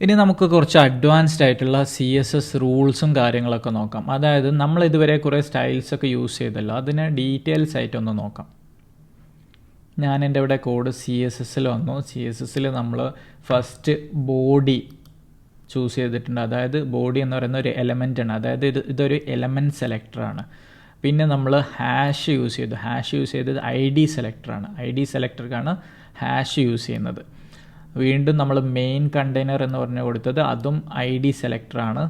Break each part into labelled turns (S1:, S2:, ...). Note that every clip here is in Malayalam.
S1: ഇനി നമുക്ക് കുറച്ച് അഡ്വാൻസ്ഡ് ആയിട്ടുള്ള CSS റൂൾസും കാര്യങ്ങളൊക്കെ നോക്കാം. അതായത് നമ്മൾ ഇതുവരെ കുറേ സ്റ്റൈൽസൊക്കെ യൂസ് ചെയ്തല്ലോ, അതിനെ ഡീറ്റെയിൽസ് ആയിട്ടൊന്ന് നോക്കാം. ഞാൻ എൻ്റെ ഇവിടെ കോഡ് CSSൽ വന്നു. CSSൽ നമ്മൾ ഫസ്റ്റ് ബോഡി ചൂസ് ചെയ്തിട്ടുണ്ട്. അതായത് ബോഡി എന്ന് പറയുന്ന ഒരു എലമെൻ്റാണ്, അതായത് ഇതൊരു എലമെൻറ്റ് സെലക്ടറാണ്. പിന്നെ നമ്മൾ ഹാഷ് യൂസ് ചെയ്തു. ഹാഷ് യൂസ് ചെയ്തത് ID സെലക്ടറാണ്. ID സെലക്ടർക്കാണ് ഹാഷ് യൂസ് ചെയ്യുന്നത്. വീണ്ടും നമ്മൾ മെയിൻ കണ്ടെയ്നർ എന്ന് പറഞ്ഞ് കൊടുത്തത് അതും ID സെലക്ടറാണ്.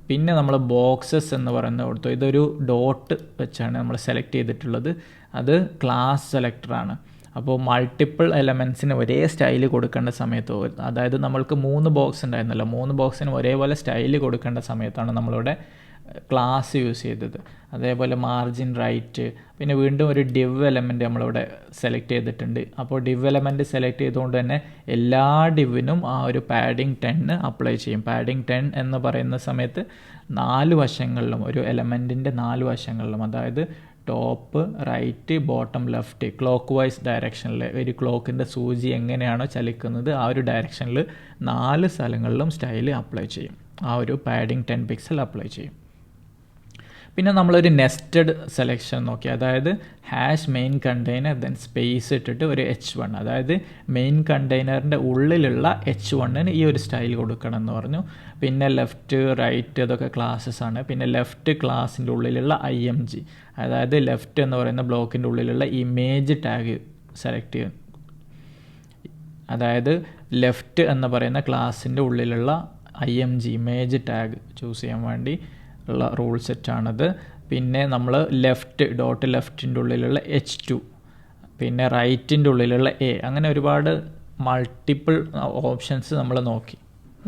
S1: പിന്നെ നമ്മൾ ബോക്സസ് എന്ന് പറയുന്നത് കൊടുത്തു. ഇതൊരു ഡോട്ട് വെച്ചാണ് നമ്മൾ സെലക്ട് ചെയ്തിട്ടുള്ളത്. അത് ക്ലാസ് സെലക്ടറാണ്. അപ്പോൾ മൾട്ടിപ്പിൾ എലമെൻറ്റ്സിന് ഒരേ സ്റ്റൈൽ കൊടുക്കേണ്ട സമയത്ത്, അതായത് നമ്മൾക്ക് 3 ബോക്സ് ഉണ്ടായിരുന്നല്ലോ, 3 ബോക്സിന് ഒരേപോലെ സ്റ്റൈൽ കൊടുക്കേണ്ട സമയത്താണ് നമ്മളിവിടെ ക്ലാസ് യൂസ് ചെയ്തത്. അതേപോലെ മാർജിൻ റൈറ്റ്, പിന്നെ വീണ്ടും ഒരു ഡിവ് എലമെൻറ്റ് നമ്മളിവിടെ സെലക്ട് ചെയ്തിട്ടുണ്ട്. അപ്പോൾ ഡിവ് എലമെൻറ്റ് സെലക്ട് ചെയ്തുകൊണ്ട് തന്നെ എല്ലാ ഡിവിനും ആ ഒരു പാഡിങ് 10 അപ്ലൈ ചെയ്യും. പാഡിങ് 10 എന്ന് പറയുന്ന സമയത്ത് 4 വശങ്ങളിലും, ഒരു എലമെൻറ്റിൻ്റെ 4 വശങ്ങളിലും, അതായത് top, right, bottom, left, clockwise ഡയറക്ഷനിൽ, ഒരു ക്ലോക്കിൻ്റെ സൂചി എങ്ങനെയാണോ ചലിക്കുന്നത് ആ ഒരു ഡയറക്ഷനിൽ 4 സ്ഥലങ്ങളിലും സ്റ്റൈൽ അപ്ലൈ ചെയ്യും. ആ ഒരു പാഡിങ് 10 പിക്സൽ അപ്ലൈ ചെയ്യും. പിന്നെ നമ്മളൊരു നെസ്റ്റഡ് സെലക്ഷൻ നോക്കി. അതായത് hash main container then space ഇട്ടിട്ട് ഒരു H1, അതായത് മെയിൻ കണ്ടെയ്നറിൻ്റെ ഉള്ളിലുള്ള H1ന് ഈ ഒരു സ്റ്റൈൽ കൊടുക്കണം എന്ന് പറഞ്ഞു. പിന്നെ ലെഫ്റ്റ്, റൈറ്റ് അതൊക്കെ ക്ലാസ്സസ് ആണ്. പിന്നെ ലെഫ്റ്റ് ക്ലാസ്സിൻ്റെ ഉള്ളിലുള്ള IMG, അതായത് ലെഫ്റ്റ് എന്ന് പറയുന്ന ബ്ലോക്കിൻ്റെ ഉള്ളിലുള്ള ഇമേജ് ടാഗ് സെലക്ട് ചെയ്യും. അതായത് ലെഫ്റ്റ് എന്ന് പറയുന്ന ക്ലാസ്സിൻ്റെ ഉള്ളിലുള്ള IMG ഇമേജ് ടാഗ് ചൂസ് ചെയ്യാൻ വേണ്ടി ഉള്ള റൂൾ സെറ്റാണത്. പിന്നെ നമ്മൾ ലെഫ്റ്റ് ഡോട്ട് ലെഫ്റ്റിൻ്റെ ഉള്ളിലുള്ള H2, പിന്നെ റൈറ്റിൻ്റെ ഉള്ളിലുള്ള A, അങ്ങനെ ഒരുപാട് മൾട്ടിപ്പിൾ ഓപ്ഷൻസ് നമ്മൾ നോക്കി.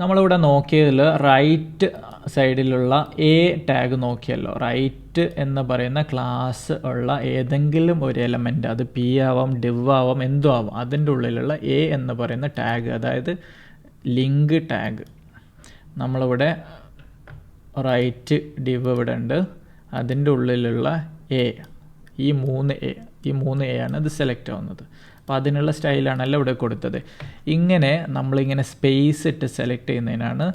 S1: നമ്മളിവിടെ നോക്കിയതിൽ റൈറ്റ് സൈഡിലുള്ള A ടാഗ് നോക്കിയല്ലോ. റൈറ്റ് എന്ന് പറയുന്ന ക്ലാസ് ഉള്ള ഏതെങ്കിലും ഒരു എലമെൻറ്റ്, അത് P ആവാം, ഡിവ് ആവാം, എന്തും ആവാം, അതിൻ്റെ ഉള്ളിലുള്ള A എന്ന് പറയുന്ന ടാഗ്, അതായത് ലിങ്ക് ടാഗ്, നമ്മളിവിടെ റൈറ്റ് ഡിവ് ഇവിടെ ഉണ്ട്, അതിൻ്റെ ഉള്ളിലുള്ള A, ഈ 3 A ആണ് ഇത് സെലക്ട് ആവുന്നത്. അപ്പോൾ അതിനുള്ള സ്റ്റൈലാണല്ലോ ഇവിടെ കൊടുത്തത്. ഇങ്ങനെ നമ്മളിങ്ങനെ സ്പേസ് ഇട്ട് സെലക്ട് ചെയ്യുന്നതിനാണ്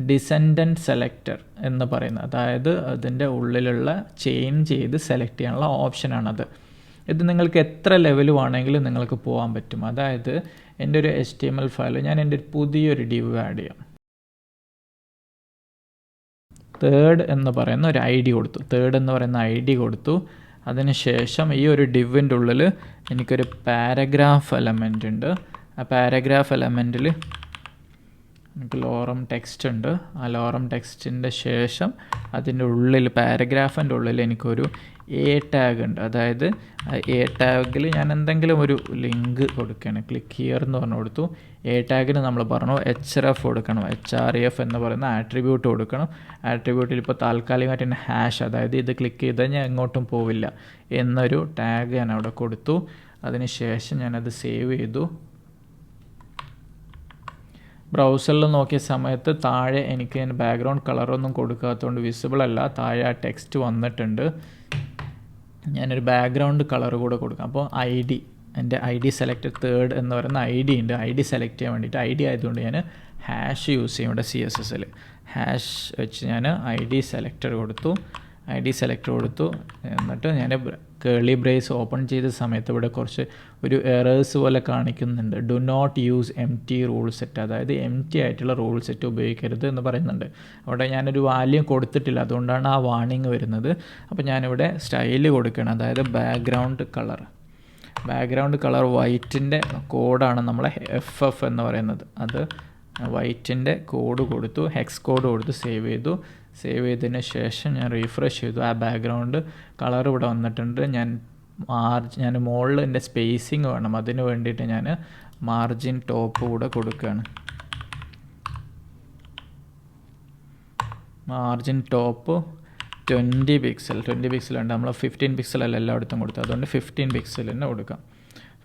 S1: descendant സെലക്ടർ എന്ന് പറയുന്നത്. അതായത് അതിൻ്റെ ഉള്ളിലുള്ള ചെയിൻ ചെയ്ത് സെലക്ട് ചെയ്യാനുള്ള ഓപ്ഷനാണത്. ഇത് നിങ്ങൾക്ക് എത്ര ലെവൽ വേണമെങ്കിലും നിങ്ങൾക്ക് പോകാൻ പറ്റും. അതായത് എൻ്റെ ഒരു HTML ഫയൽ, ഞാൻ എൻ്റെ ഒരു പുതിയൊരു ഡിവ് ആഡ് ചെയ്യാം. തേർഡ് എന്ന് പറയുന്ന ഒരു ID കൊടുത്തു. തേർഡ് എന്ന് പറയുന്ന ID കൊടുത്തു. അതിനുശേഷം ഈ ഒരു ഡിവിൻ്റെ ഉള്ളിൽ എനിക്കൊരു പാരഗ്രാഫ് എലമെൻ്റ് ഉണ്ട്. ആ പാരഗ്രാഫ് എലമെൻറ്റിൽ എനിക്ക് ലോറം ടെക്സ്റ്റ് ഉണ്ട്. ആ ലോറം ടെക്സ്റ്റിൻ്റെ ശേഷം അതിൻ്റെ ഉള്ളിൽ, പാരഗ്രാഫിൻ്റെ ഉള്ളിൽ എനിക്കൊരു A ടാഗ് ഉണ്ട്. അതായത് A ടാഗിൽ ഞാൻ എന്തെങ്കിലും ഒരു ലിങ്ക് കൊടുക്കുകയാണ്. ക്ലിക്ക് ഹിയർ എന്ന് പറഞ്ഞു കൊടുത്തു. A ടാഗിന് നമ്മൾ പറഞ്ഞു href കൊടുക്കണം. href എന്ന് പറയുന്ന ആട്രിബ്യൂട്ട് കൊടുക്കണം. ആട്രിബ്യൂട്ടിൽ ഇപ്പോൾ താൽക്കാലികമായിട്ട് തന്നെ ഹാഷ്, അതായത് ഇത് ക്ലിക്ക് ചെയ്താൽ ഞാൻ എങ്ങോട്ടും പോവില്ല എന്നൊരു ടാഗ് ഞാൻ അവിടെ കൊടുത്തു. അതിനുശേഷം ഞാനത് സേവ് ചെയ്തു. ബ്രൗസറിൽ നോക്കിയ സമയത്ത് താഴെ എനിക്ക് ബാക്ക്ഗ്രൗണ്ട് കളറൊന്നും കൊടുക്കാത്തതുകൊണ്ട് വിസിബിൾ അല്ല. താഴെ ആ ടെക്സ്റ്റ് വന്നിട്ടുണ്ട്. ഞാനൊരു ബാക്ക്ഗ്രൗണ്ട് കളർ കൂടെ കൊടുക്കാം. അപ്പോൾ എൻ്റെ ID സെലക്ട് തേർഡ് എന്ന് പറയുന്ന ID ഉണ്ട്. ID സെലക്ട് ചെയ്യാൻ വേണ്ടിയിട്ട് ID ആയതുകൊണ്ട് ഞാൻ ഹാഷ് യൂസ് ചെയ്യും. ഇവിടെ CSSൽ ഹാഷ് വെച്ച് ഞാൻ ID സെലക്ടർ കൊടുത്തു. എന്നിട്ട് ഞാൻ കേളി ബ്രേസ് ഓപ്പൺ ചെയ്ത സമയത്ത് ഇവിടെ കുറച്ച് ഒരു എറേഴ്സ് പോലെ കാണിക്കുന്നുണ്ട്. Do not use empty rule set, അതായത് empty ആയിട്ടുള്ള റൂൾ സെറ്റ് ഉപയോഗിക്കരുത് എന്ന് പറയുന്നുണ്ട്. അവിടെ ഞാനൊരു വാല്യൂ കൊടുത്തിട്ടില്ല, അതുകൊണ്ടാണ് ആ വാർണിംഗ് വരുന്നത്. അപ്പോൾ ഞാനിവിടെ സ്റ്റൈൽ കൊടുക്കണം. അതായത് ബാക്ക്ഗ്രൗണ്ട് കളർ വൈറ്റിൻ്റെ കോഡാണ് നമ്മളെ FF എന്ന് പറയുന്നത്. അത് വൈറ്റിൻ്റെ കോഡ് കൊടുത്തു, ഹെക്സ് കോഡ് കൊടുത്ത് സേവ് ചെയ്തതിന് ശേഷം ഞാൻ റീഫ്രഷ് ചെയ്തു. ആ ബാക്ക്ഗ്രൗണ്ട് കളർ ഇവിടെ വന്നിട്ടുണ്ട്. ഞാൻ മുകളിൽ എൻ്റെ സ്പേസിങ് വേണം, അതിന് വേണ്ടിയിട്ട് ഞാൻ മാർജിൻ ടോപ്പ് കൂടെ കൊടുക്കുകയാണ്. മാർജിൻ ടോപ്പ് 20 പിക്സൽ ഉണ്ട്. നമ്മൾ 15 പിക്സലല്ല എല്ലായിടത്തും കൊടുത്തു, അതുകൊണ്ട് 15 പിക്സൽ തന്നെ കൊടുക്കാം.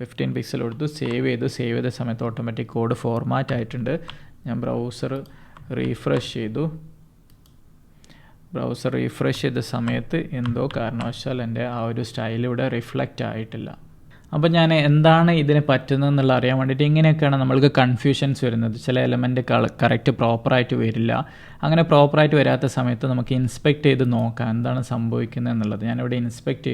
S1: 15 പിക്സൽ കൊടുത്തു. സേവ് ചെയ്ത സമയത്ത് ഓട്ടോമാറ്റിക് കോഡ് ഫോർമാറ്റ് ആയിട്ടുണ്ട്. ഞാൻ ബ്രൗസർ റീഫ്രഷ് ചെയ്ത സമയത്ത് എന്തോ കാരണവശാൽ എൻ്റെ ആ ഒരു സ്റ്റൈൽ ഇവിടെ റിഫ്ലക്റ്റ് ആയിട്ടില്ല. അപ്പോൾ ഞാൻ എന്താണ് ഇതിന് പറ്റുന്നതെന്നുള്ള അറിയാൻ വേണ്ടിയിട്ട് ഇങ്ങനെയൊക്കെയാണ് നമ്മൾക്ക് കൺഫ്യൂഷൻസ് വരുന്നത്. ചില എലമെൻറ്റ് കറക്റ്റ് പ്രോപ്പറായിട്ട് വരില്ല. അങ്ങനെ പ്രോപ്പറായിട്ട് വരാത്ത സമയത്ത് നമുക്ക് ഇൻസ്പെക്ട് ചെയ്ത് നോക്കാം എന്താണ് സംഭവിക്കുന്നത് എന്നുള്ളത്. ഞാനിവിടെ ഇൻസ്പെക്ട്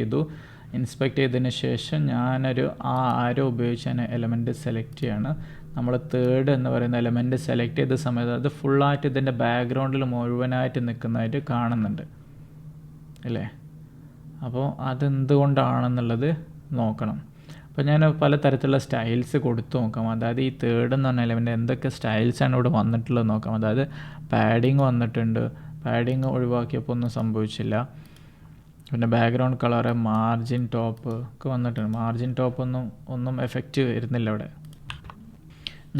S1: ചെയ്തതിന് ശേഷം ഞാനൊരു ആരോ ഉപയോഗിച്ച് ഞാൻ എലമെൻറ്റ് സെലക്ട് ചെയ്യാണ്. നമ്മൾ തേർഡ് എന്ന് പറയുന്ന എലമെൻറ്റ് സെലക്ട് ചെയ്ത സമയത്ത് അത് ഫുള്ളായിട്ട് ഇതിൻ്റെ ബാക്ക്ഗ്രൗണ്ടിൽ മുഴുവനായിട്ട് നിൽക്കുന്നതായിട്ട് കാണുന്നുണ്ട് അല്ലേ. അപ്പോൾ അതെന്തുകൊണ്ടാണെന്നുള്ളത് നോക്കണം. അപ്പോൾ ഞാൻ പലതരത്തിലുള്ള സ്റ്റൈൽസ് കൊടുത്തു നോക്കാം. അതായത് ഈ തേർഡ് എന്ന് പറഞ്ഞ എലമെൻറ്റ് എന്തൊക്കെ സ്റ്റൈൽസാണ് ഇവിടെ വന്നിട്ടുള്ളത് നോക്കാം. അതായത് പാഡിങ് വന്നിട്ടുണ്ട്, പാഡിങ് ഒഴിവാക്കിയപ്പോൾ ഒന്നും സംഭവിച്ചില്ല. പിന്നെ ബാക്ക്ഗ്രൗണ്ട് കളറ്, മാർജിൻ ടോപ്പ് ഒക്കെ വന്നിട്ടുണ്ട്. മാർജിൻ ടോപ്പ് ഒന്നും എഫക്റ്റ് വരുന്നില്ല ഇവിടെ.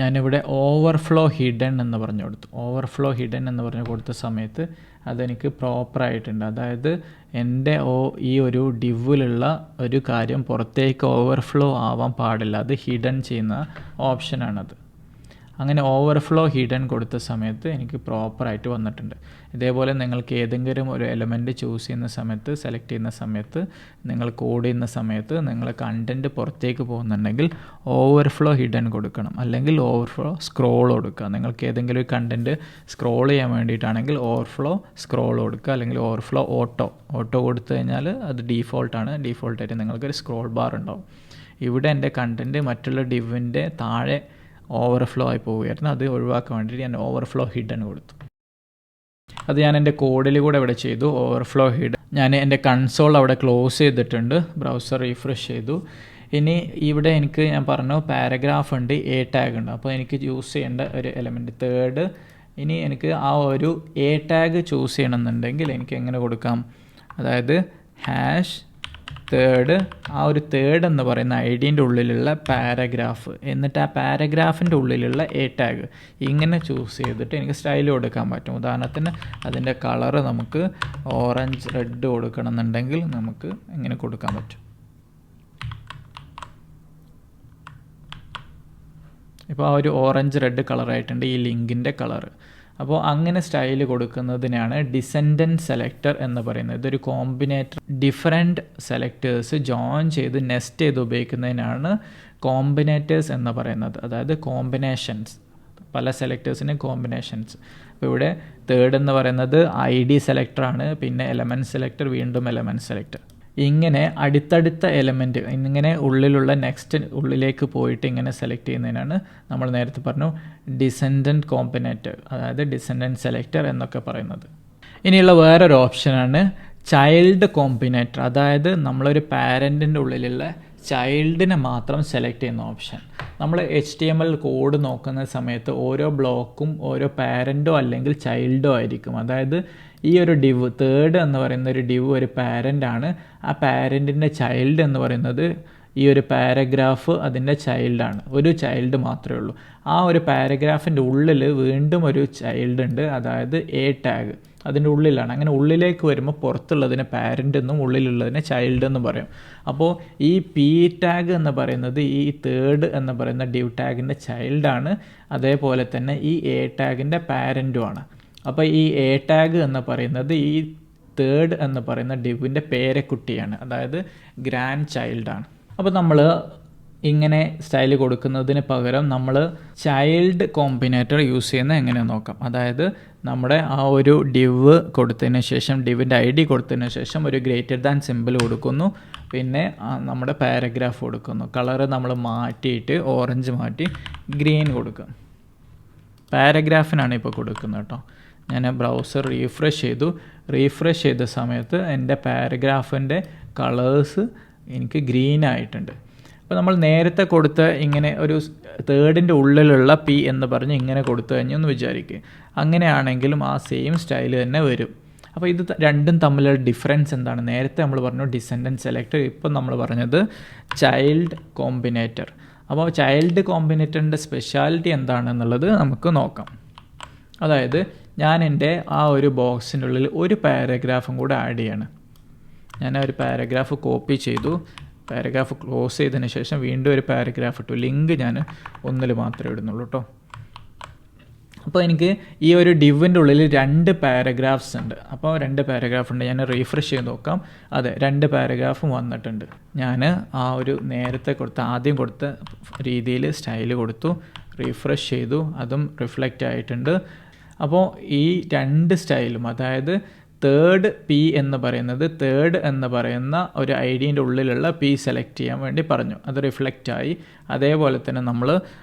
S1: ഞാനിവിടെ ഓവർഫ്ലോ ഹിഡൻ എന്ന് പറഞ്ഞു കൊടുത്തു. ഓവർഫ്ലോ ഹിഡൻ എന്ന് പറഞ്ഞു കൊടുത്ത സമയത്ത് അതെനിക്ക് പ്രോപ്പറായിട്ടുണ്ട്. അതായത് എൻ്റെ ഈ ഒരു ഡിവിലുള്ള ഒരു കാര്യം പുറത്തേക്ക് ഓവർഫ്ലോ ആവാൻ പാടില്ല. അത് ഹിഡൻ ചെയ്യുന്ന ഓപ്ഷനാണത്. അങ്ങനെ ഓവർഫ്ലോ ഹിഡൻ കൊടുത്ത സമയത്ത് എനിക്ക് പ്രോപ്പറായിട്ട് വന്നിട്ടുണ്ട്. ഇതേപോലെ നിങ്ങൾക്ക് ഏതെങ്കിലും ഒരു എലമെൻറ്റ് ചൂസ് ചെയ്യുന്ന സമയത്ത്, സെലക്ട് ചെയ്യുന്ന സമയത്ത്, നിങ്ങൾ കോഡ് ചെയ്യുന്ന സമയത്ത് നിങ്ങൾ കണ്ടൻറ്റ് പുറത്തേക്ക് പോകുന്നുണ്ടെങ്കിൽ ഓവർഫ്ലോ ഹിഡൻ കൊടുക്കണം, അല്ലെങ്കിൽ ഓവർഫ്ലോ സ്ക്രോൾ കൊടുക്കുക. നിങ്ങൾക്ക് ഏതെങ്കിലും ഒരു കണ്ടൻറ്റ് സ്ക്രോൾ ചെയ്യാൻ വേണ്ടിയിട്ടാണെങ്കിൽ ഓവർഫ്ലോ സ്ക്രോൾ കൊടുക്കുക, അല്ലെങ്കിൽ ഓവർഫ്ലോ ഓട്ടോ കൊടുത്തു കഴിഞ്ഞാൽ അത് ഡീഫോൾട്ടായിട്ട് നിങ്ങൾക്കൊരു സ്ക്രോൾ ബാർ ഉണ്ടാവും. ഇവിടെ എൻ്റെ കണ്ടൻറ്റ് മറ്റുള്ള ഡിവിൻ്റെ താഴെ ഓവർഫ്ലോ ആയി പോവുകയായിരുന്നു. അത് ഒഴിവാക്കാൻ വേണ്ടിയിട്ട് ഞാൻ ഓവർഫ്ലോ ഹിഡൻ കൊടുത്തു. അത് ഞാൻ എൻ്റെ കോഡിൽ കൂടെ ഇവിടെ ചെയ്തു. ഓവർഫ്ലോ ഹിഡൻ ഞാൻ എൻ്റെ കൺസോൾ അവിടെ ക്ലോസ് ചെയ്തിട്ടുണ്ട്. ബ്രൗസർ റീഫ്രഷ് ചെയ്തു. ഇനി ഇവിടെ ഞാൻ പറഞ്ഞു പാരഗ്രാഫ് ഉണ്ട്, എ ടാഗ് ഉണ്ട്. അപ്പോൾ എനിക്ക് ചൂസ് ചെയ്യേണ്ട ഒരു എലമെൻറ്റ് തേർഡ്. ഇനി എനിക്ക് ആ ഒരു എ ടാഗ് ചൂസ് ചെയ്യണമെന്നുണ്ടെങ്കിൽ എനിക്ക് എങ്ങനെ കൊടുക്കാം? അതായത് ഹാഷ് തേർഡ്, ആ ഒരു തേർഡ് എന്ന് പറയുന്ന ഐഡീൻ്റെ ഉള്ളിലുള്ള പാരഗ്രാഫ്, എന്നിട്ട് ആ പാരഗ്രാഫിൻ്റെ ഉള്ളിലുള്ള എ ടാഗ്, ഇങ്ങനെ ചൂസ് ചെയ്തിട്ട് എനിക്ക് സ്റ്റൈൽ കൊടുക്കാൻ പറ്റും. ഉദാഹരണത്തിന് അതിൻ്റെ കളറ് നമുക്ക് ഓറഞ്ച് റെഡ് കൊടുക്കണം എന്നുണ്ടെങ്കിൽ നമുക്ക് ഇങ്ങനെ കൊടുക്കാൻ പറ്റും. ഇപ്പോൾ ആ ഒരു ഓറഞ്ച് റെഡ് കളറായിട്ടുണ്ട് ഈ ലിങ്കിൻ്റെ കളറ്. അപ്പോൾ അങ്ങനെ സ്റ്റൈൽ കൊടുക്കുന്നതിനാണ് ഡിസെൻഡൻറ്റ് സെലക്ടർ എന്ന് പറയുന്നത്. ഇതൊരു കോമ്പിനേറ്റർ, ഡിഫറെൻറ്റ് സെലക്ടേഴ്സ് ജോയിൻ ചെയ്ത് നെസ്റ്റ് ചെയ്ത് ഉപയോഗിക്കുന്നതിനാണ് കോമ്പിനേറ്റേഴ്സ് എന്ന് പറയുന്നത്. അതായത് കോമ്പിനേഷൻസ്, പല സെലക്ടേഴ്സിന് കോമ്പിനേഷൻസ്. അപ്പോൾ ഇവിടെ തേർഡ് എന്ന് പറയുന്നത് ID സെലക്ടറാണ്, പിന്നെ എലമെൻറ്റ് സെലക്ടർ, വീണ്ടും എലമെൻറ്റ് സെലക്ടർ. ഇങ്ങനെ അടുത്തടുത്ത എലമെൻറ്റ് ഇങ്ങനെ ഉള്ളിലുള്ള നെക്സ്റ്റ് ഉള്ളിലേക്ക് പോയിട്ട് ഇങ്ങനെ സെലക്ട് ചെയ്യുന്നതിനാണ് നമ്മൾ നേരത്തെ പറഞ്ഞു ഡിസെൻഡൻറ്റ് കോമ്പിനേറ്റർ, അതായത് ഡിസെൻഡൻറ്റ് സെലക്ടർ എന്നൊക്കെ പറയുന്നത്. ഇനിയുള്ള വേറൊരു ഓപ്ഷനാണ് ചൈൽഡ് കോമ്പിനേറ്റർ. അതായത് നമ്മളൊരു പാരൻറ്റിൻ്റെ ഉള്ളിലുള്ള ചൈൽഡിനെ മാത്രം സെലക്ട് ചെയ്യുന്ന ഓപ്ഷൻ. നമ്മൾ HTML കോഡ് നോക്കുന്ന സമയത്ത് ഓരോ ബ്ലോക്കും ഓരോ പാരൻറ്റോ അല്ലെങ്കിൽ ചൈൽഡോ ആയിരിക്കും. അതായത് ഈ ഒരു ഡിവ് തേർഡ് എന്ന് പറയുന്ന ഒരു ഡിവ് ഒരു പാരൻ്റാണ്. ആ പാരൻറ്റിൻ്റെ ചൈൽഡ് എന്ന് പറയുന്നത് ഈ ഒരു പാരഗ്രാഫ് അതിൻ്റെ ചൈൽഡാണ്. ഒരു ചൈൽഡ് മാത്രമേ ഉള്ളൂ. ആ ഒരു പാരഗ്രാഫിൻ്റെ ഉള്ളിൽ വീണ്ടും ഒരു ചൈൽഡ് ഉണ്ട്, അതായത് എ ടാഗ് അതിൻ്റെ ഉള്ളിലാണ്. അങ്ങനെ ഉള്ളിലേക്ക് വരുമ്പോൾ പുറത്തുള്ളതിനെ പാരൻ്റ് എന്നും ഉള്ളിലുള്ളതിനെ ചൈൽഡ് എന്നും പറയും. അപ്പോൾ ഈ പി ടാഗ് എന്ന് പറയുന്നത് ഈ തേർഡ് എന്ന് പറയുന്ന ഡിവ് ടാഗിൻ്റെ ചൈൽഡാണ്. അതേപോലെ തന്നെ ഈ എ ടാഗിൻ്റെ പാരൻറ്റുമാണ്. അപ്പോൾ ഈ എ ടാഗ് എന്ന് പറയുന്നത് ഈ തേർഡ് എന്ന് പറയുന്ന ഡിവിൻ്റെ പേരക്കുട്ടിയാണ്, അതായത് ഗ്രാൻഡ് ചൈൽഡാണ്. അപ്പോൾ നമ്മൾ ഇങ്ങനെ സ്റ്റൈൽ കൊടുക്കുന്നതിന് പകരം നമ്മൾ ചൈൽഡ് കോമ്പിനേറ്റർ യൂസ് ചെയ്യുന്നത് എങ്ങനെയാണെന്ന് നോക്കാം. അതായത് നമ്മുടെ ആ ഒരു ഡിവ് കൊടുത്തതിന് ശേഷം ഡിവിൻ്റെ ID കൊടുത്തതിന് ശേഷം ഒരു ഗ്രേറ്റർ ദാൻ സിമ്പിൾ കൊടുക്കുന്നു, പിന്നെ നമ്മുടെ പാരഗ്രാഫ് കൊടുക്കുന്നു. കളറ് നമ്മൾ മാറ്റിയിട്ട് ഓറഞ്ച് മാറ്റി ഗ്രീൻ കൊടുക്കും. പാരഗ്രാഫിനാണ് ഇപ്പോൾ കൊടുക്കുന്നത് കേട്ടോ. ഞാൻ ബ്രൗസർ റീഫ്രഷ് ചെയ്ത സമയത്ത് എൻ്റെ പാരഗ്രാഫിൻ്റെ കളേഴ്സ് എനിക്ക് ഗ്രീൻ ആയിട്ടുണ്ട്. അപ്പോൾ നമ്മൾ നേരത്തെ കൊടുത്ത ഇങ്ങനെ ഒരു തേർഡിൻ്റെ ഉള്ളിലുള്ള P എന്ന് പറഞ്ഞ് ഇങ്ങനെ കൊടുത്തു കഴിഞ്ഞെന്ന് വിചാരിക്കുക. അങ്ങനെയാണെങ്കിലും ആ സെയിം സ്റ്റൈൽ തന്നെ വരും. അപ്പോൾ ഇത് രണ്ടും തമ്മിലുള്ള ഡിഫറൻസ് എന്താണ്? നേരത്തെ നമ്മൾ പറഞ്ഞു ഡിസെൻഡൻറ്റ് സെലക്ടർ, ഇപ്പം നമ്മൾ പറഞ്ഞത് ചൈൽഡ് കോമ്പിനേറ്റർ. അപ്പോൾ ചൈൽഡ് കോമ്പിനേറ്ററിൻ്റെ സ്പെഷ്യാലിറ്റി എന്താണെന്നുള്ളത് നമുക്ക് നോക്കാം. അതായത് ഞാൻ എൻ്റെ ആ ഒരു ബോക്സിൻ്റെ ഉള്ളിൽ ഒരു പാരഗ്രാഫും കൂടെ ആഡ് ചെയ്യാണ്. ഞാൻ ഒരു പാരഗ്രാഫ് കോപ്പി ചെയ്തു, പാരഗ്രാഫ് ക്ലോസ് ചെയ്തതിന് ശേഷം വീണ്ടും ഒരു പാരഗ്രാഫ് ഇട്ടു. ലിങ്ക് ഞാൻ ഒന്നിൽ മാത്രമേ ഇടുന്നുള്ളൂ കേട്ടോ. അപ്പോൾ എനിക്ക് ഈ ഒരു ഡിവിൻ്റെ ഉള്ളിൽ 2 പാരഗ്രാഫ്സ് ഉണ്ട്. അപ്പോൾ 2 പാരഗ്രാഫ് ഉണ്ട്. ഞാൻ റീഫ്രഷ് ചെയ്ത് നോക്കാം. അതെ, 2 പാരഗ്രാഫും വന്നിട്ടുണ്ട്. ഞാൻ ആ ഒരു നേരത്തെ ആദ്യം കൊടുത്ത രീതിയിൽ സ്റ്റൈൽ കൊടുത്തു, റീഫ്രഷ് ചെയ്തു, അതും റിഫ്ലക്റ്റ് ആയിട്ടുണ്ട്. അപ്പോൾ ഈ 2 സ്റ്റൈലും, അതായത് തേർഡ് പി എന്ന് പറയുന്ന ഒരു ഐഡിയൻ്റെ ഉള്ളിലുള്ള പി സെലക്ട് ചെയ്യാൻ വേണ്ടി പറഞ്ഞു. അത് റിഫ്ലക്റ്റ് ആയി. അതേപോലെ തന്നെ നമ്മൾ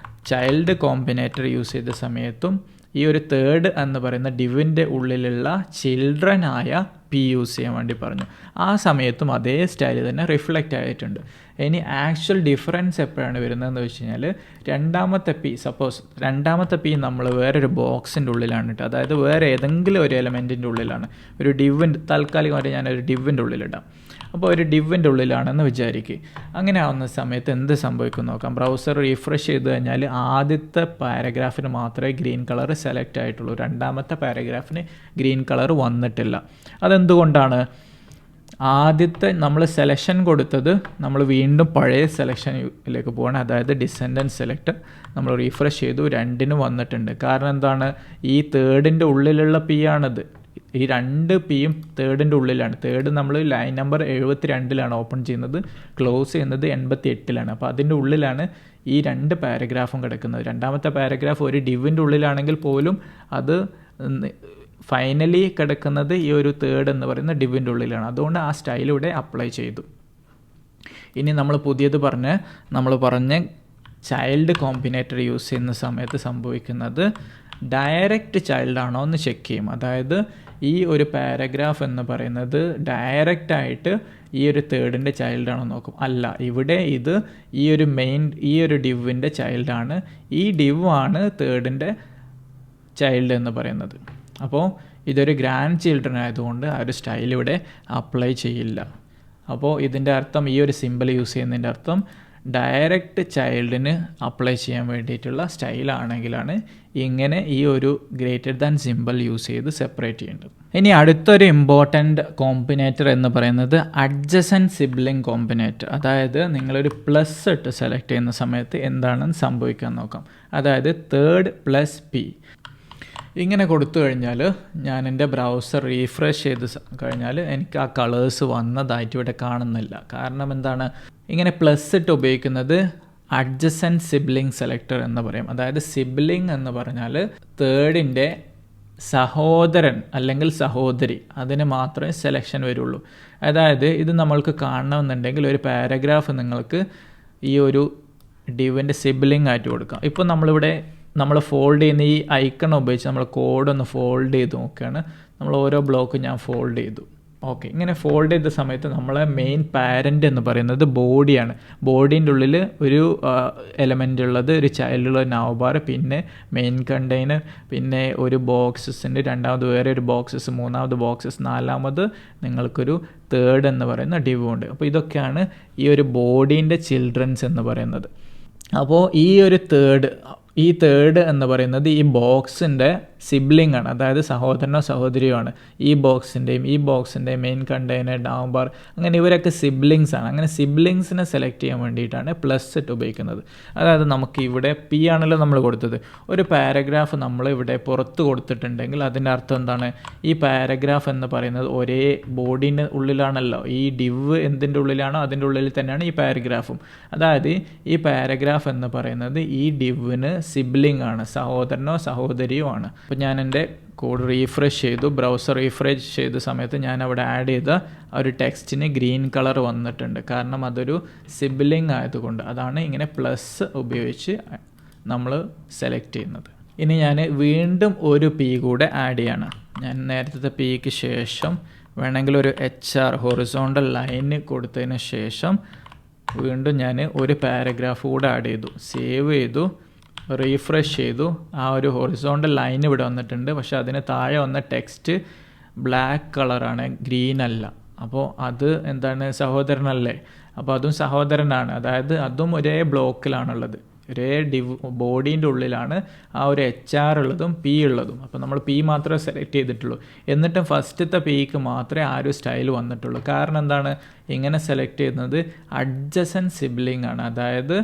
S1: ചൈൽഡ് കോമ്പിനേറ്റർ യൂസ് ചെയ്ത സമയത്തും ഈ ഒരു തേർഡ് എന്ന് പറയുന്ന ഡിവിൻ്റെ ഉള്ളിലുള്ള ചിൽഡ്രനായ പി യൂസ് ചെയ്യാൻ വേണ്ടി പറഞ്ഞു. ആ സമയത്തും അതേ സ്റ്റൈൽ തന്നെ റിഫ്ലക്റ്റ് ആയിട്ടുണ്ട്. ഇനി ആക്ച്വൽ ഡിഫറൻസ് എപ്പോഴാണ് വരുന്നതെന്ന് വെച്ച് കഴിഞ്ഞാൽ, രണ്ടാമത്തെ പി നമ്മൾ വേറൊരു ബോക്സിൻ്റെ ഉള്ളിലാണ് ഇട്ട്, അതായത് വേറെ ഏതെങ്കിലും ഒരു എലമെൻറ്റിൻ്റെ ഉള്ളിലാണ്, ഒരു ഡിവിൻ്റെ താൽക്കാലികമായിട്ട് ഞാനൊരു ഡിവിൻ്റെ ഉള്ളിലിടാം. അപ്പോൾ ഒരു ഡിവിൻ്റെ ഉള്ളിലാണെന്ന് വിചാരിക്കുക. അങ്ങനെ ആവുന്ന സമയത്ത് എന്ത് സംഭവിക്കും നോക്കാം. ബ്രൗസർ റീഫ്രഷ് ചെയ്ത് കഴിഞ്ഞാൽ ആദ്യത്തെ പാരഗ്രാഫിന് മാത്രമേ ഗ്രീൻ കളർ സെലക്ട് ആയിട്ടുള്ളൂ, രണ്ടാമത്തെ പാരഗ്രാഫിന് ഗ്രീൻ കളർ വന്നിട്ടില്ല. അതെന്തുകൊണ്ടാണ്? ആദ്യത്തെ നമ്മൾ സെലക്ഷൻ കൊടുത്തത് നമ്മൾ വീണ്ടും പഴയ സെലക്ഷനിലേക്ക് പോകണം, അതായത് ഡിസെൻഡൻറ്റ് സെലക്ടർ നമ്മൾ റീഫ്രഷ് ചെയ്തു, 2 വന്നിട്ടുണ്ട്. കാരണം എന്താണ്? ഈ തേർഡിൻ്റെ ഉള്ളിലുള്ള പി ആണിത്. ഈ 2 പിയും തേർഡിൻ്റെ ഉള്ളിലാണ്. തേർഡ് നമ്മൾ ലൈൻ നമ്പർ 72 ഓപ്പൺ ചെയ്യുന്നത്, ക്ലോസ് ചെയ്യുന്നത് 88. അപ്പോൾ അതിൻ്റെ ഉള്ളിലാണ് ഈ 2 പാരഗ്രാഫും കിടക്കുന്നത്. രണ്ടാമത്തെ പാരഗ്രാഫ് ഒരു ഡിവിൻ്റെ ഉള്ളിലാണെങ്കിൽ പോലും അത് ഫൈനലി കിടക്കുന്നത് ഈ ഒരു തേർഡ് എന്ന് പറയുന്ന ഡിവിൻ്റെ ഉള്ളിലാണ്. അതുകൊണ്ട് ആ സ്റ്റൈൽ ഇവിടെ അപ്ലൈ ചെയ്തു. ഇനി നമ്മൾ പുതിയത് പറഞ്ഞ ചൈൽഡ് കോമ്പിനേറ്റർ യൂസ് ചെയ്യുന്ന സമയത്ത് സംഭവിക്കുന്നത്, ഡയറക്റ്റ് ചൈൽഡ് ആണോ എന്ന് ചെക്ക് ചെയ്യും. അതായത് ഈ ഒരു പാരഗ്രാഫ് എന്ന് പറയുന്നത് ഡയറക്റ്റായിട്ട് ഈ ഒരു തേർഡിൻ്റെ ചൈൽഡാണോ നോക്കും. അല്ല, ഇവിടെ ഇത് ഈ ഒരു ഡിവിൻ്റെ ചൈൽഡാണ്. ഈ ഡിവ് ആണ് തേർഡിൻ്റെ ചൈൽഡ് എന്ന് പറയുന്നത്. അപ്പോൾ ഇതൊരു ഗ്രാൻഡ് ചിൽഡ്രൻ ആയതുകൊണ്ട് ആ ഒരു സ്റ്റൈൽ ഇവിടെ അപ്ലൈ ചെയ്യില്ല. അപ്പോൾ ഇതിൻ്റെ അർത്ഥം, ഈ ഒരു സിമ്പിൾ യൂസ് ചെയ്യുന്നതിൻ്റെ അർത്ഥം ഡയറക്റ്റ് ചൈൽഡിന് അപ്ലൈ ചെയ്യാൻ വേണ്ടിയിട്ടുള്ള സ്റ്റൈലാണെങ്കിലാണ് ഇങ്ങനെ ഈ ഒരു ഗ്രേറ്റർ ദാൻ സിമ്പിൾ യൂസ് ചെയ്ത് സെപ്പറേറ്റ് ചെയ്യേണ്ടത്. ഇനി അടുത്തൊരു ഇമ്പോർട്ടൻ്റ് കോമ്പിനേറ്റർ എന്ന് പറയുന്നത് അഡ്ജസൻറ്റ് സിബ്ലിംഗ് കോമ്പിനേറ്റർ. അതായത് നിങ്ങളൊരു പ്ലസ് ഇട്ട് സെലക്ട് ചെയ്യുന്ന സമയത്ത് എന്താണെന്ന് സംഭവിക്കാൻ നോക്കാം. അതായത് തേർഡ് പ്ലസ് പി ഇങ്ങനെ കൊടുത്തു കഴിഞ്ഞാൽ, ഞാൻ എൻ്റെ ബ്രൗസർ റീഫ്രഷ് ചെയ്ത് കഴിഞ്ഞാൽ എനിക്ക് ആ കളേഴ്സ് വന്നതായിട്ട് ഇവിടെ കാണുന്നില്ല. കാരണം എന്താണ്? ഇങ്ങനെ പ്ലസ് ഇട്ട് ഉപയോഗിക്കുന്നത് അഡ്ജസൻറ്റ് സിബ്ലിംഗ് സെലക്ടർ എന്ന് പറയും. അതായത് സിബ്ലിംഗ് എന്ന് പറഞ്ഞാൽ തേർഡിൻ്റെ സഹോദരൻ അല്ലെങ്കിൽ സഹോദരി, അതിന് മാത്രമേ സെലക്ഷൻ വരുള്ളൂ. അതായത് ഇത് നമ്മൾക്ക് കാണണമെന്നുണ്ടെങ്കിൽ ഒരു പാരഗ്രാഫ് നിങ്ങൾക്ക് ഈ ഒരു ഡിവിൻ്റെ സിബ്ലിംഗ് ആയിട്ട് കൊടുക്കാം. ഇപ്പോൾ നമ്മൾ ഫോൾഡ് ചെയ്യുന്ന ഈ ഐക്കൺ ഉപയോഗിച്ച് നമ്മൾ കോഡ് ഒന്ന് ഫോൾഡ് ചെയ്ത് നോക്കുകയാണ്. നമ്മൾ ഓരോ ബ്ലോക്ക് ഞാൻ ഫോൾഡ് ചെയ്തു. ഓക്കെ, ഇങ്ങനെ ഫോൾഡ് ചെയ്ത സമയത്ത് നമ്മളെ മെയിൻ പാരൻ്റ് എന്ന് പറയുന്നത് ബോഡിയാണ്. ബോഡീൻ്റെ ഉള്ളിൽ ഒരു എലമെൻ്റ് ഉള്ളത്, ഒരു ചൈൽഡുള്ള നവബാർ, പിന്നെ മെയിൻ കണ്ടെയ്നർ, പിന്നെ ഒരു ബോക്സസിൻ്റെ രണ്ടാമത് വേറെ ഒരു ബോക്സസ്, മൂന്നാമത് ബോക്സസ്, നാലാമത് നിങ്ങൾക്കൊരു തേർഡ് എന്ന് പറയുന്ന ഡിവ് ഉണ്ട്. അപ്പോൾ ഇതൊക്കെയാണ് ഈ ഒരു ബോഡീൻ്റെ ചിൽഡ്രൻസ് എന്ന് പറയുന്നത്. അപ്പോൾ ഈ തേർഡ് എന്ന് പറയുന്നത് ഈ ബോക്സിൻ്റെ സിബ്ലിംഗ് ആണ്, അതായത് സഹോദരനോ സഹോദരിയോ ആണ്. ഈ ബോക്സിൻ്റെയും മെയിൻ കണ്ടെയ്നർ, ഡൗൺ ബാർ, അങ്ങനെ ഇവരൊക്കെ സിബ്ലിങ്സ് ആണ്. അങ്ങനെ സിബ്ലിങ്സിനെ സെലക്ട് ചെയ്യാൻ വേണ്ടിയിട്ടാണ് പ്ലസ് ഇട്ട് ഉപയോഗിക്കുന്നത്. അതായത് നമുക്ക് ഇവിടെ പി ആണല്ലോ നമ്മൾ കൊടുത്തത്. ഒരു പാരഗ്രാഫ് നമ്മൾ ഇവിടെ പുറത്ത് കൊടുത്തിട്ടുണ്ടെങ്കിൽ അതിൻ്റെ അർത്ഥം എന്താണ്? ഈ പാരഗ്രാഫ് എന്ന് പറയുന്നത് ഒരേ ബോഡീൻ്റെ ഉള്ളിലാണല്ലോ. ഈ ഡിവ് എന്തിൻ്റെ ഉള്ളിലാണോ അതിൻ്റെ ഉള്ളിൽ തന്നെയാണ് ഈ പാരഗ്രാഫും. അതായത് ഈ പാരഗ്രാഫ് എന്ന് പറയുന്നത് ഈ ഡിവിന് സിബ്ലിംഗ് ആണ്, സഹോദരനോ സഹോദരിയോ ആണ്. അപ്പോൾ ഞാൻ എൻ്റെ കോഡ് റീഫ്രഷ് ചെയ്തു, ബ്രൗസർ റീഫ്രഷ് ചെയ്ത സമയത്ത് ഞാൻ അവിടെ ആഡ് ചെയ്ത ഒരു ടെക്സ്റ്റിന് ഗ്രീൻ കളർ വന്നിട്ടുണ്ട്. കാരണം അതൊരു സിബ്ലിംഗ് ആയതുകൊണ്ട്. അതാണ് ഇങ്ങനെ പ്ലസ് ഉപയോഗിച്ച് നമ്മൾ സെലക്ട് ചെയ്യുന്നത്. ഇനി ഞാൻ വീണ്ടും ഒരു പി കൂടെ ആഡ് ചെയ്യണം. ഞാൻ നേരത്തെ പിക്ക് ശേഷം വേണമെങ്കിൽ ഒരു HR ഹൊറിസോണ്ടൽ ലൈന് കൊടുത്തതിന് ശേഷം വീണ്ടും ഞാൻ ഒരു പാരഗ്രാഫ് കൂടെ ആഡ് ചെയ്തു, സേവ് ചെയ്തു, റീഫ്രഷ് ചെയ്തു. ആ ഒരു ഹൊറിസോണ്ടൽ ലൈൻ ഇവിടെ വന്നിട്ടുണ്ട്. പക്ഷേ അതിന് താഴെ വന്ന ടെക്സ്റ്റ് ബ്ലാക്ക് കളറാണ്, ഗ്രീൻ അല്ല. അപ്പോൾ അത് എന്താണ്? സഹോദരനല്ലേ? അപ്പോൾ അതും സഹോദരനാണ്, അതായത് അതും ഒരേ ബ്ലോക്കിലാണുള്ളത്. ഒരേ ബോഡീൻ്റെ ഉള്ളിലാണ് ആ ഒരു HR ഉള്ളതും P ഉള്ളതും. അപ്പോൾ നമ്മൾ P മാത്രമേ സെലക്ട് ചെയ്തിട്ടുള്ളൂ. എന്നിട്ടും ഫസ്റ്റത്തെ Pക്ക് മാത്രമേ ആ ഒരു സ്റ്റൈൽ വന്നിട്ടുള്ളൂ. കാരണം എന്താണ് ഇങ്ങനെ സെലക്ട് ചെയ്യുന്നത്? അഡ്ജസൻറ്റ് സിബ്ലിംഗ് ആണ്. അതായത്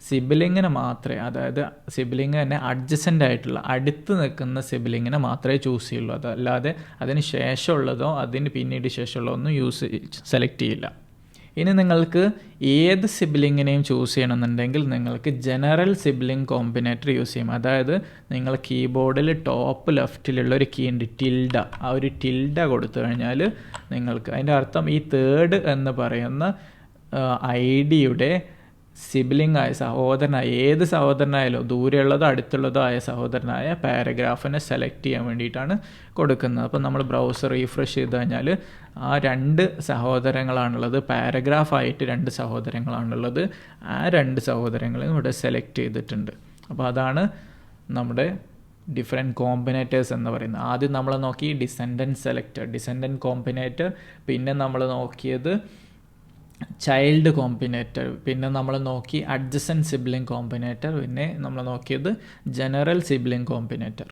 S1: സിബ്ലിങ്ങിന് മാത്രമേ, അതായത് സിബ്ലിങ് തന്നെ അഡ്ജസൻ്റ് ആയിട്ടുള്ള അടുത്ത് നിൽക്കുന്ന സിബ്ലിങ്ങിനെ മാത്രമേ ചൂസ് ചെയ്യുള്ളൂ. അതല്ലാതെ അതിന് ശേഷമുള്ളതോ അതിന് പിന്നീട് ശേഷമുള്ളതൊന്നും സെലക്ട് ചെയ്യില്ല. ഇനി നിങ്ങൾക്ക് ഏത് സിബ്ലിങ്ങിനെയും ചൂസ് ചെയ്യണമെന്നുണ്ടെങ്കിൽ നിങ്ങൾക്ക് ജനറൽ സിബ്ലിംഗ് കോമ്പിനേറ്റർ യൂസ് ചെയ്യും. അതായത് നിങ്ങൾ കീബോർഡിൽ ടോപ്പ് ലെഫ്റ്റിലുള്ള ഒരു കീ ഉണ്ട്, ടിൽഡ. ആ ഒരു ടിൽഡ കൊടുത്തു കഴിഞ്ഞാൽ നിങ്ങൾക്ക് അതിൻ്റെ അർത്ഥം ഈ തേർഡ് എന്ന് പറയുന്ന ID-യുടെ സിബ്ലിംഗ് ആയ സഹോദരനായ, ഏത് സഹോദരനായാലോ ദൂരെയുള്ളതോ അടുത്തുള്ളതോ ആയ സഹോദരനായ പാരഗ്രാഫിനെ സെലക്ട് ചെയ്യാൻ വേണ്ടിയിട്ടാണ് കൊടുക്കുന്നത്. അപ്പോൾ നമ്മൾ ബ്രൗസർ റീഫ്രഷ് ചെയ്ത് കഴിഞ്ഞാൽ ആ 2 സഹോദരങ്ങളാണുള്ളത്, പാരഗ്രാഫായിട്ട് 2 സഹോദരങ്ങളാണുള്ളത്. ആ 2 സഹോദരങ്ങളെ ഇവിടെ സെലക്ട് ചെയ്തിട്ടുണ്ട്. അപ്പോൾ അതാണ് നമ്മുടെ ഡിഫറെൻറ്റ് കോമ്പിനേറ്റേഴ്സ് എന്ന് പറയുന്നത്. ആദ്യം നമ്മൾ നോക്കി ഡിസെൻഡൻറ്റ് സെലക്ടർ, ഡിസെൻഡൻറ്റ് കോമ്പിനേറ്റർ. പിന്നെ നമ്മൾ നോക്കിയത് ചൈൽഡ് കോമ്പിനേറ്റർ. പിന്നെ നമ്മൾ നോക്കി അഡ്ജസൻറ്റ് സിബ്ലിംഗ് കോമ്പിനേറ്റർ. പിന്നെ നമ്മൾ നോക്കിയത് ജനറൽ സിബ്ലിംഗ് കോമ്പിനേറ്റർ.